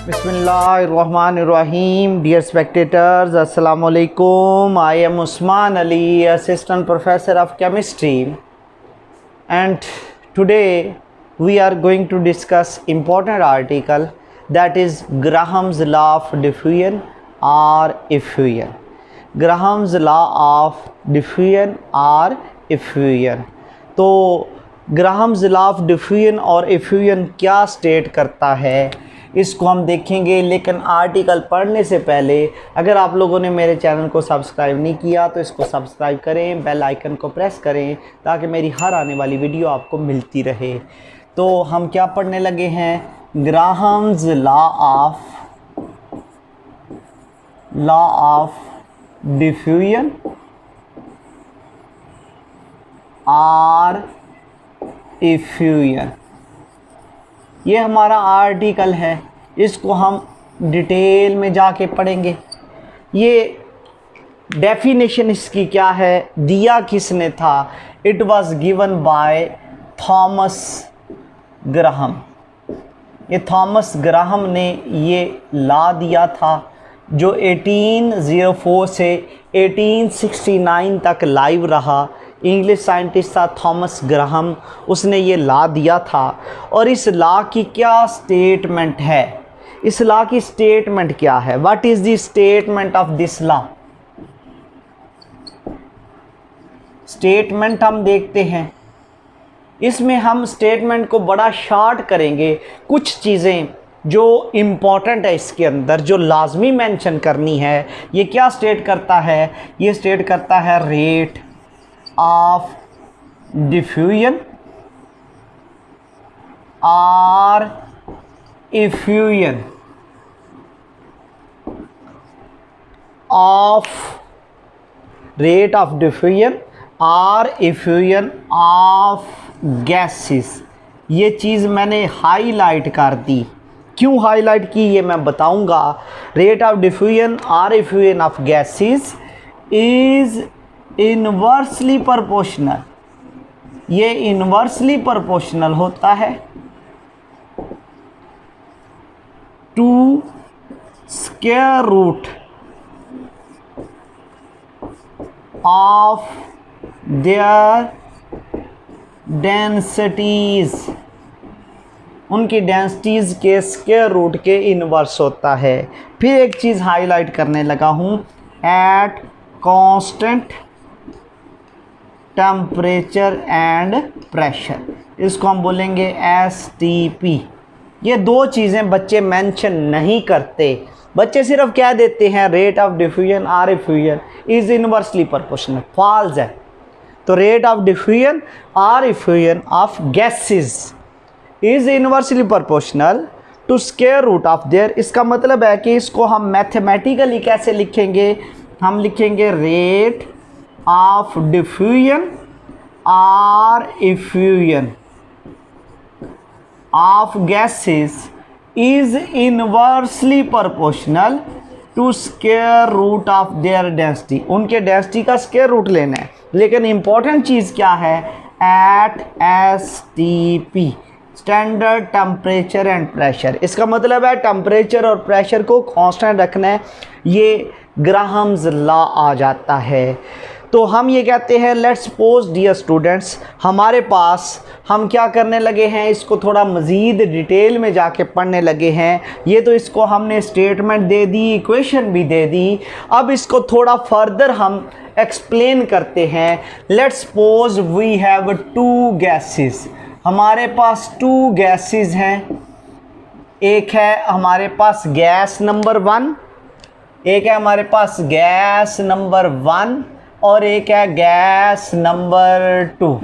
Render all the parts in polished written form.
Bismillahirrahmanirrahim. Dear spectators, Assalamu alaikum. I am Usman Ali, Assistant Professor of Chemistry, and today we are going to discuss important article, that is Graham's law of diffusion or effusion. Graham's law of diffusion or effusion. तो Graham's law of diffusion और effusion क्या state करता है, इसको हम देखेंगे। लेकिन article पढ़ने से पहले अगर आप लोगों ने मेरे चैनल को सब्सक्राइब नहीं किया तो इसको सब्सक्राइब करें, बेल आइकन को प्रेस करें ताकि मेरी हर आने वाली वीडियो आपको मिलती रहे। तो हम क्या पढ़ने लगे हैं, ग्राहम्स लॉ ऑफ डिफ्यूजन और एफ्यूजन। ये हमारा आर्टिकल है, इसको हम डिटेल में जाके पढ़ेंगे। ये डेफिनेशन इसकी क्या है, दिया किसने था, it was given by Thomas Graham. ये थॉमस ग्राहम ने ये लॉ दिया था जो 1804 से 1869 तक लाइव रहा। इंग्लिश साइंटिस्ट था थॉमस ग्राहम, उसने ये लॉ दिया था। और इस लॉ की क्या स्टेटमेंट है, इस लॉ की स्टेटमेंट क्या है, what is the statement of this law. Statement हम देखते हैं, इसमें हम स्टेटमेंट को बड़ा शॉर्ट करेंगे। कुछ चीज़ें जो इम्पॉर्टेंट है इसके अंदर, जो लाजमी मेंशन करनी है। ये क्या स्टेट करता है, ये स्टेट करता है रेट ऑफ डिफ्यूजन और effusion of rate of diffusion और एफ्यूजन ऑफ गैसेस। ये चीज़ मैंने हाईलाइट कर दी, क्यों हाईलाइट की ये मैं बताऊंगा। रेट ऑफ डिफ्यूजन और effusion of gases is inversely proportional, ये इन्वर्सली प्रोपोर्शनल होता है to square root of their densities. उनकी डेंसिटीज़ के स्क्वायर रूट के इन्वर्स होता है। फिर एक चीज़ हाईलाइट करने लगा हूँ, at constant temperature and pressure, इसको हम बोलेंगे STP। ये दो चीज़ें बच्चे मेंशन नहीं करते, बच्चे सिर्फ कह देते हैं रेट ऑफ डिफ्यूजन और effusion is inversely proportional, false है। तो रेट ऑफ डिफ्यूजन और effusion of gases is inversely proportional to square root of their. इसका मतलब है कि इसको हम मैथमेटिकली कैसे लिखेंगे, हम लिखेंगे रेट ऑफ डिफ्यूजन और effusion of gases is inversely proportional to square root of their density. उनके डेंसिटी का स्क्वायर रूट लेना है। लेकिन इंपॉर्टेंट चीज़ क्या है, at STP, standard temperature and pressure. इसका मतलब है टेम्परेचर और प्रेशर को कांस्टेंट रखना है, ये ग्राहम्स लॉ आ जाता है। तो हम ये कहते हैं, लेट्स सपोज डियर स्टूडेंट्स, हमारे पास हम क्या करने लगे हैं, इसको थोड़ा मज़ीद डिटेल में जाके पढ़ने लगे हैं। ये तो इसको हमने स्टेटमेंट दे दी, इक्वेशन भी दे दी, अब इसको थोड़ा फर्दर हम एक्सप्लेन करते हैं। Let's suppose we have two gases, हमारे पास टू गैसेस हैं। एक है हमारे पास गैस नंबर 1, एक है हमारे पास गैस नंबर 1 और एक है गैस नंबर 2।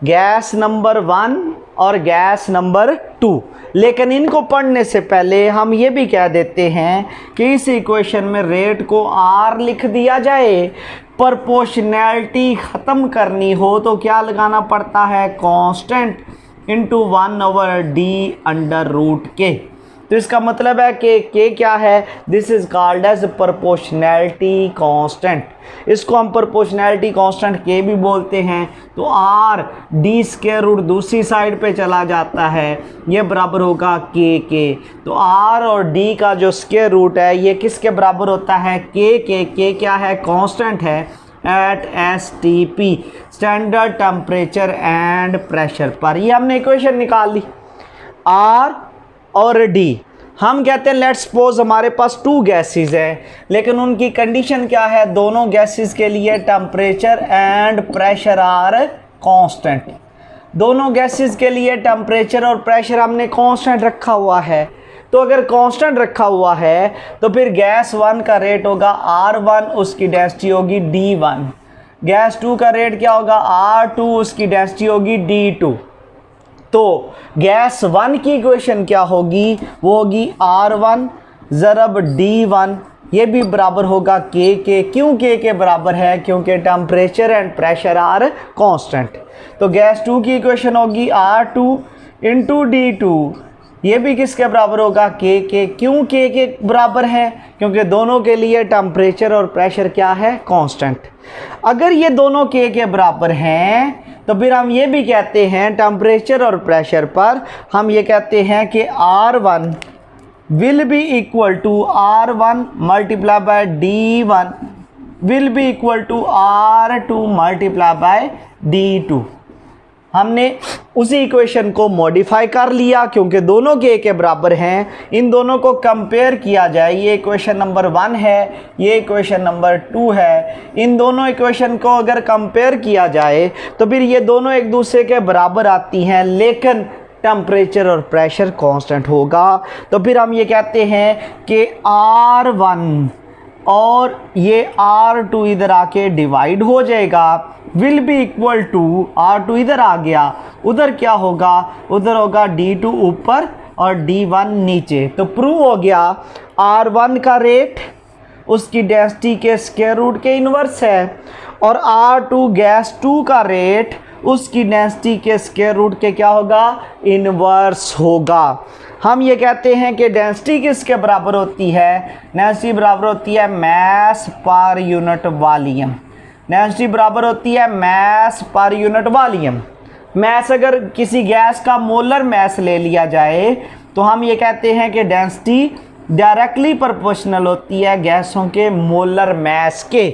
गैस नंबर 1 और गैस नंबर 2। लेकिन इनको पढ़ने से पहले हम ये भी कह देते हैं कि इस इक्वेशन में रेट को R लिख दिया जाए। प्रोपोर्शनैलिटी ख़त्म करनी हो तो क्या लगाना पड़ता है, constant into 1/d under root के। तो इसका मतलब है कि के क्या है, this is called as proportionality constant. इसको हम प्रोपोर्शनैलिटी कांस्टेंट के भी बोलते हैं। तो आर डी स्क्वायर रूट दूसरी साइड पे चला जाता है, ये बराबर होगा के। तो आर और डी का जो स्क्वायर रूट है ये किसके बराबर होता है, के क्या है, कांस्टेंट है at STP standard temperature and pressure पर। ये हमने इक्वेशन निकाल ली, आर और डी। हम कहते हैं लेट्स सपोज हमारे पास 2 गैसेस हैं, लेकिन उनकी कंडीशन क्या है, दोनों गैसेस के लिए temperature and pressure are constant. दोनों गैसेस के लिए टेम्परेचर और प्रेशर हमने कांस्टेंट रखा हुआ है। तो अगर कांस्टेंट रखा हुआ है तो फिर गैस 1 का रेट होगा R1, उसकी डेंसिटी होगी D1। गैस 2 का रेट क्या होगा, R2, उसकी डेंसिटी होगी D2। तो गैस 1 की इक्वेशन क्या होगी, वो होगी R1 ज़रब D1, ये भी बराबर होगा के। क्यों के बराबर है, क्योंकि temperature and pressure are constant. तो गैस 2 की इक्वेशन होगी R2 इंटू D2, ये भी किसके बराबर होगा, के। क्यों के बराबर है, क्योंकि दोनों के लिए टेम्परेचर और प्रेशर क्या है, कांस्टेंट। अगर ये दोनों के बराबर हैं तो फिर हम ये भी कहते हैं टेम्परेचर और प्रेशर पर हम ये कहते हैं कि R1 will be equal to R1 multiply by D1 will be equal to R2 multiply by D2। हमने उसी इक्वेशन को मॉडिफाई कर लिया क्योंकि दोनों के बराबर हैं। इन दोनों को कंपेयर किया जाए, ये इक्वेशन नंबर 1 है, ये इक्वेशन नंबर 2 है। इन दोनों इक्वेशन को अगर कंपेयर किया जाए तो फिर ये दोनों एक दूसरे के बराबर आती हैं, लेकिन टेम्परेचर और प्रेशर कांस्टेंट होगा। तो फिर हम ये कहते हैं कि R1 और ये R2 इधर आके डिवाइड हो जाएगा, will be equal to R2 इधर आ गया, उधर क्या होगा, उधर होगा D2 ऊपर और D1 नीचे। तो प्रूव हो गया R1 का रेट उसकी डेंसिटी के स्क्वायर रूट के इन्वर्स है और R2 गैस 2 का रेट उसकी डेंसिटी के स्क्वायर रूट के क्या होगा, इन्वर्स होगा। हम ये कहते हैं कि डेंसिटी किसके बराबर होती है, डेंसिटी बराबर होती है mess per unit volume. Density बराबर होती है mess per unit volume. Mess अगर किसी गैस का मोलर मैस ले लिया जाए तो हम ये कहते हैं कि डेंसिटी डायरेक्टली प्रोपोर्शनल होती है गैसों के मोलर मैस के,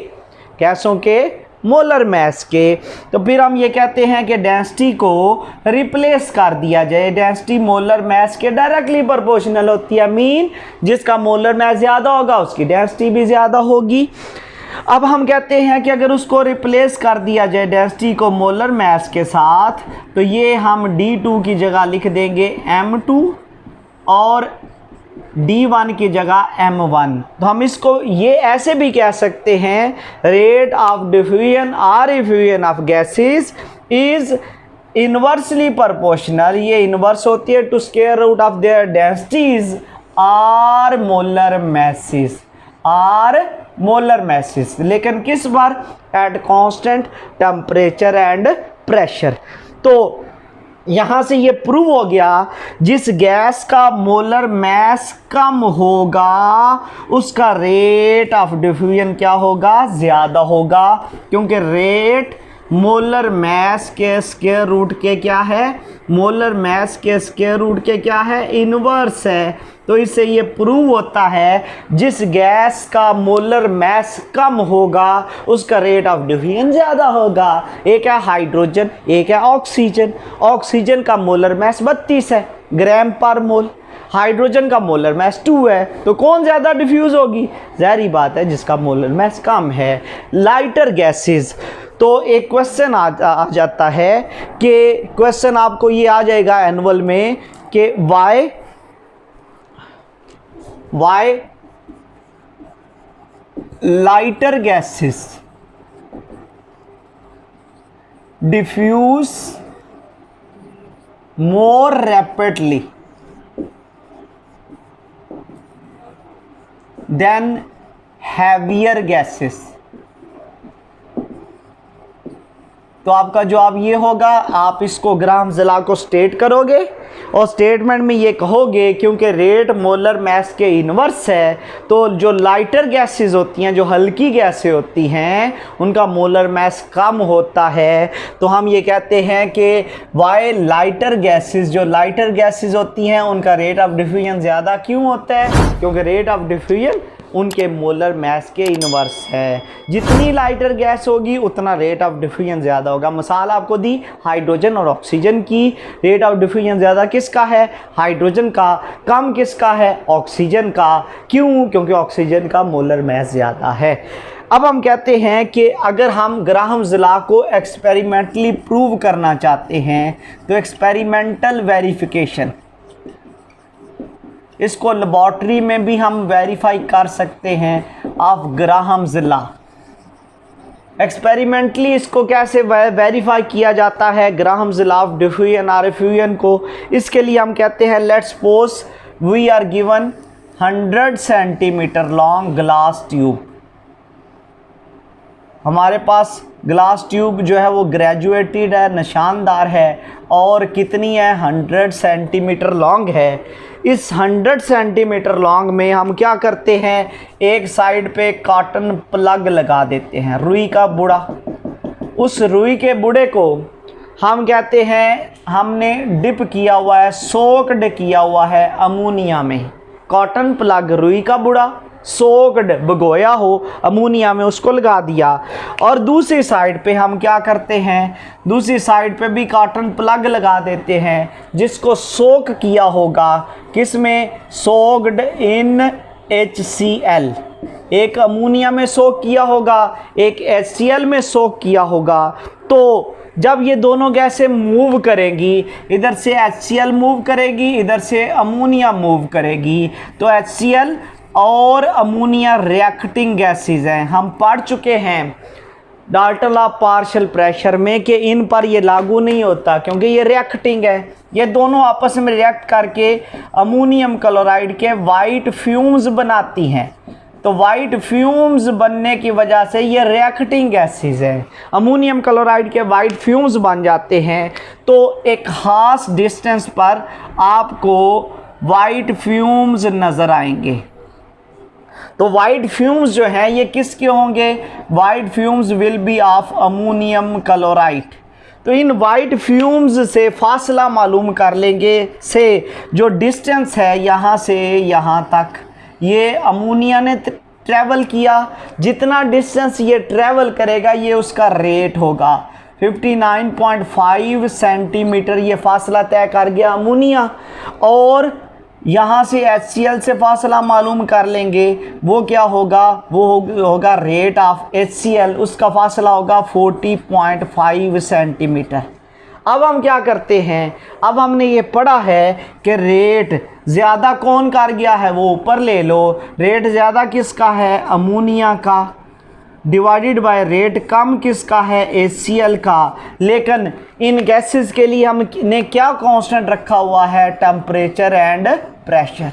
गैसों के मोलर मैस के। तो फिर हम ये कहते हैं कि डेंसिटी को रिप्लेस कर दिया जाए, डेंसिटी मोलर मैस के डायरेक्टली प्रोपोर्शनल होती है, मीन जिसका मोलर मैस ज़्यादा होगा उसकी डेंसिटी भी ज़्यादा होगी। अब हम कहते हैं कि अगर उसको रिप्लेस कर दिया जाए डेंसिटी को मोलर मैस के साथ, तो ये हम D2 की जगह लिख देंगे M2 और D1 की जगह M1। तो हम इसको ये ऐसे भी कह सकते हैं, रेट ऑफ डिफ्यूजन और effusion of gases is inversely proportional, ये इनवर्स होती है to square root of their densities or molar masses, or molar masses, लेकिन किस बार, at constant temperature and pressure. तो यहाँ से ये प्रूव हो गया जिस गैस का मोलर मैस कम होगा उसका रेट ऑफ डिफ्यूजन क्या होगा, ज़्यादा होगा, क्योंकि रेट मोलर मैस के स्क्वायर रूट के क्या है, मोलर मैस के स्क्वायर रूट के क्या है, इनवर्स है। तो इससे ये प्रूव होता है जिस गैस का मोलर मैस कम होगा उसका रेट ऑफ डिफ्यूजन ज़्यादा होगा। एक है हाइड्रोजन, एक है ऑक्सीजन। ऑक्सीजन का मोलर मैस 32 है ग्राम पर मोल, हाइड्रोजन का मोलर मैस 2 है, तो कौन ज़्यादा डिफ्यूज़ होगी, ज़ाहिर बात है जिसका मोलर मैस कम है। लाइटर गैसेस, तो एक क्वेश्चन आ जाता है कि क्वेश्चन आपको ये आ जाएगा एनुअल में कि why lighter gases diffuse more rapidly than heavier gases. तो आपका जवाब ये होगा, आप इसको ग्राहम ज़िला को स्टेट करोगे और स्टेटमेंट में ये कहोगे क्योंकि रेट मोलर मास के इन्वर्स है, तो जो लाइटर गैसेस होती हैं, जो हल्की गैसें होती हैं, उनका मोलर मास कम होता है। तो हम ये कहते हैं कि वाई लाइटर गैसेस, जो लाइटर गैसेस होती हैं उनका रेट ऑफ डिफ्यूजन ज़्यादा क्यों होता है? क्योंकि रेट ऑफ डिफ्यूजन उनके मोलर मास के इन्वर्स है। जितनी लाइटर गैस होगी उतना रेट ऑफ डिफ्यूजन ज़्यादा होगा। मिसाल आपको दी हाइड्रोजन और ऑक्सीजन की, रेट ऑफ डिफ्यूजन ज़्यादा किसका है? हाइड्रोजन का। कम किसका है? ऑक्सीजन का। क्यों? क्योंकि ऑक्सीजन का मोलर मास ज़्यादा है। अब हम कहते हैं कि अगर हम ग्राहम ज़िला को एक्सपेरिमेंटली प्रूव करना चाहते हैं तो एक्सपेरिमेंटल वेरिफिकेशन, इसको लेबॉर्ट्री में भी हम वेरीफाई कर सकते हैं ऑफ ग्राहम ज़िला। एक्सपेरिमेंटली इसको कैसे वेरीफाई किया जाता है ग्राहम ज़िला ऑफ डिफ्यूजन और एफ्यूजन को? इसके लिए हम कहते हैं let's suppose we are given 100 centimetre long glass tube. हमारे पास ग्लास ट्यूब जो है वो ग्रेजुएटेड है, निशानदार है और कितनी है? 100 सेंटीमीटर लॉन्ग है। इस 100 सेंटीमीटर लॉन्ग में हम क्या करते हैं? एक साइड पे कॉटन प्लग लगा देते हैं, रुई का बुड़ा। उस रुई के बुड़े को हम कहते हैं हमने डिप किया हुआ है, सोक्ड किया हुआ है अमोनिया में। कॉटन प्लग, रुई का बुड़ा, सोक्ड भिगोया हो अमोनिया में, उसको लगा दिया। और दूसरी साइड पे हम क्या करते हैं? दूसरी साइड पे भी कॉटन प्लग लगा देते हैं जिसको सोक किया होगा, किसमें? Soaked in HCl। एक अमोनिया में सोक किया होगा, एक HCl में सोक किया होगा। तो जब ये दोनों गैसें मूव करेंगी, इधर से HCl मूव करेगी, इधर से अमोनिया मूव करेगी, तो HCl और अमोनिया रिएक्टिंग गैसेस हैं। हम पढ़ चुके हैं डाल्टन लॉ पार्शियल प्रेशर में कि इन पर ये लागू नहीं होता क्योंकि ये रिएक्टिंग है। ये दोनों आपस में रिएक्ट करके अमोनियम क्लोराइड के वाइट फ्यूम्स बनाती हैं। तो वाइट फ्यूम्स बनने की वजह से ये रिएक्टिंग गैसेस हैं। अमोनियम क्लोराइड के वाइट फ्यूम्स बन जाते हैं। तो एक खास डिस्टेंस पर आपको वाइट फ्यूम्स नज़र आएंगे। तो वाइट फ्यूम्स जो हैं ये किसके होंगे? White fumes will be of ammonium chloride. तो इन वाइट फ्यूम्स से फासला मालूम कर लेंगे, से जो डिस्टेंस है यहाँ से यहाँ तक, ये अमोनिया ने ट्रैवल किया। जितना डिस्टेंस ये ट्रैवल करेगा ये उसका रेट होगा। 59.5 सेंटीमीटर ये फासला तय कर गया अमोनिया। और यहाँ से HCl से फासला मालूम कर लेंगे, वो क्या होगा? वो होगा रेट ऑफ HCl, उसका फासला होगा 40.5 सेंटीमीटर। अब हम क्या करते हैं? अब हमने ये पढ़ा है कि रेट ज़्यादा कौन कर गया है, वो ऊपर ले लो। रेट ज़्यादा किसका है? अमोनिया का, डिवाइडेड बाय रेट कम किसका है? HCl का। लेकिन इन गैसेस के लिए हमने क्या कांस्टेंट रखा हुआ है? Temperature and pressure.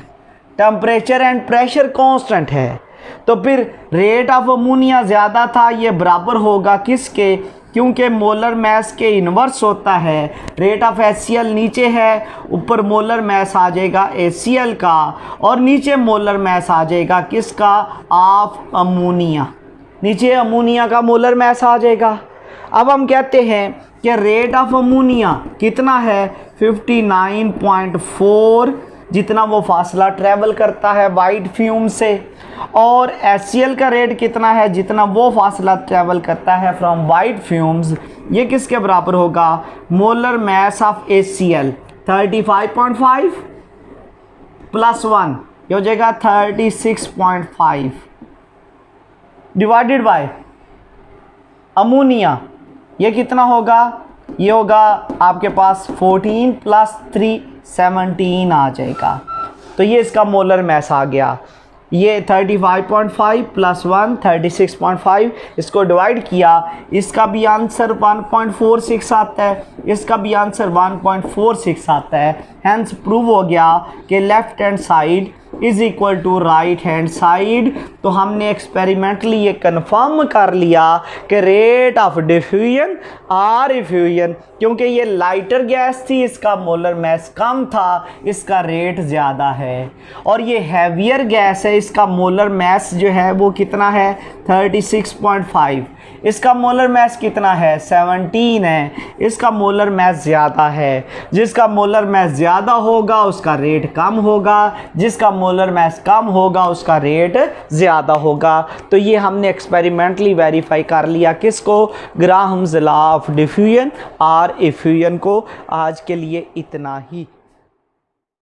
Temperature and pressure constant है। तो फिर रेट ऑफ अमोनिया ज़्यादा था, ये बराबर होगा किसके? क्योंकि मोलर मास के इन्वर्स होता है। रेट ऑफ HCl नीचे है, ऊपर मोलर मास आ जाएगा HCl का, और नीचे मोलर मास आ जाएगा किसका? Of ammonia. नीचे अमोनिया का मोलर मास आ जाएगा। अब हम कहते हैं कि रेट ऑफ अमोनिया कितना है? 59.4, जितना वो फासला ट्रैवल करता है वाइट फ्यूम से। और HCl का रेट कितना है? जितना वो फासला ट्रैवल करता है फ्रॉम वाइट फ्यूम्स। ये किसके बराबर होगा? Molar mass of HCl 35.5 plus 1, ये हो जाएगा 36.5 डिवाइडेड बाय अमोनिया। ये कितना होगा? ये होगा आपके पास 14 प्लस 3 17 आ जाएगा। तो ये इसका मोलर मास आ गया। ये 35.5 प्लस 1 36.5, इसको डिवाइड किया, इसका भी आंसर 1.46 आता है, इसका भी आंसर 1.46 आता है। हैंस प्रूव हो गया कि left hand side is equal to right hand side. तो हमने एक्सपेरिमेंटली ये कंफर्म कर लिया कि rate of diffusion or effusion, क्योंकि ये लाइटर गैस थी, इसका मोलर मास कम था, इसका रेट ज़्यादा है। और ये हैवियर गैस है, इसका मोलर मास जो है वो कितना है 36.5, इसका मोलर मास कितना है 17 है, इसका मोलर मास ज़्यादा है। जिसका मोलर मास ज़्यादा होगा उसका रेट कम होगा, जिसका मोलर मास कम होगा उसका रेट ज़्यादा होगा। तो ये हमने एक्सपेरिमेंटली वेरीफाई कर लिया, किसको, ग्राहम्स लॉ ऑफ डिफ्यूजन और इफ्यूजन को। आज के लिए इतना ही।